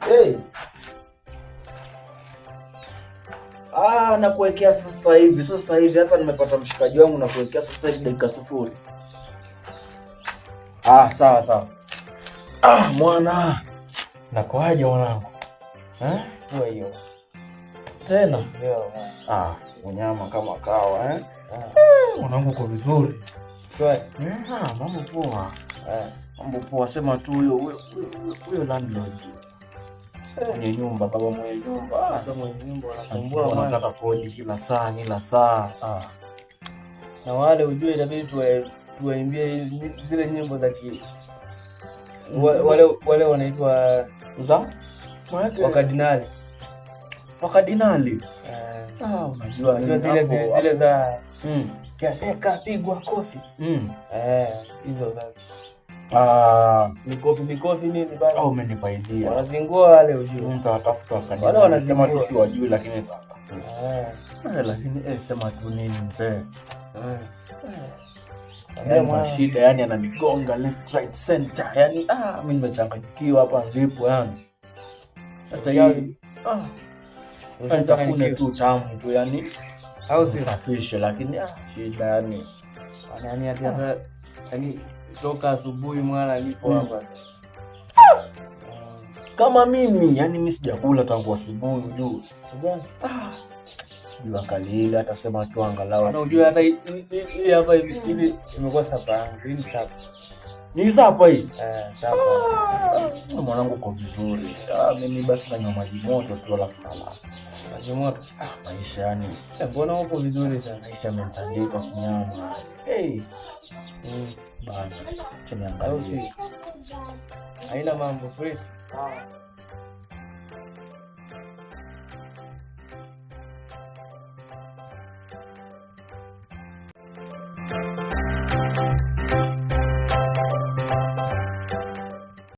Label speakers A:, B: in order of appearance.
A: Hey. Nakuwekea sasa hivi hata nimepata mshikaji wangu nakuwekea sasa hivi dakika 0. Sawa. Mwana. Nakoaje mwanangu?
B: Kwa hiyo.
A: Tena?
B: Ndio.
A: Unyama kama kawa mwanangu uko vizuri.
B: Kwa
A: mambo poa. Mambo poa, sema tu huyo landlord. Mwenye nyumba, baba mwenye nyumba.
B: Baba mwenye nyumba anasumbua,
A: anataka kodi kila saa.
B: Na wale ujue inabidi tuwaimbie zile nyimbo za wale wanaitwa
A: za
B: wakardinali.
A: Unajua
B: zile za pigwa kofi. Hizo sasa. Mikofi nini bana?
A: Umenipa idea.
B: Wanazingua wale ujue.
A: Mtawatafuta wakadinali. Wale wanasema tu si wajui lakini tutatafuta. Lakini sema tu nini mzee? Ana shida yani, ananigonga left right center. Yani mimi nimechanganyikiwa hapa nilipo yani. Hata hii nitafune tu tamu tu yani, au sisafishe lakini shida yani.
B: Hata yani toka asubuhi mwana nipo hapa.
A: Kama mimi yani mimi sijakula tangu asubuhi ujue. Jua kali ile atasema tu angalau.
B: Unajua hata hii hapa hivi imekuwa sapa. Hii sapa.
A: Ni sapa hii?
B: Sapa.
A: Mwanangu uko vizuri. Mimi basi nanywa maji moto tu alafu nalala.
B: Maji moto.
A: Maisha yani.
B: Mbona uko vizuri sana?
A: Maisha yametandika kinyama. Bana. Tumeangalia.
B: Haina mambo fresh.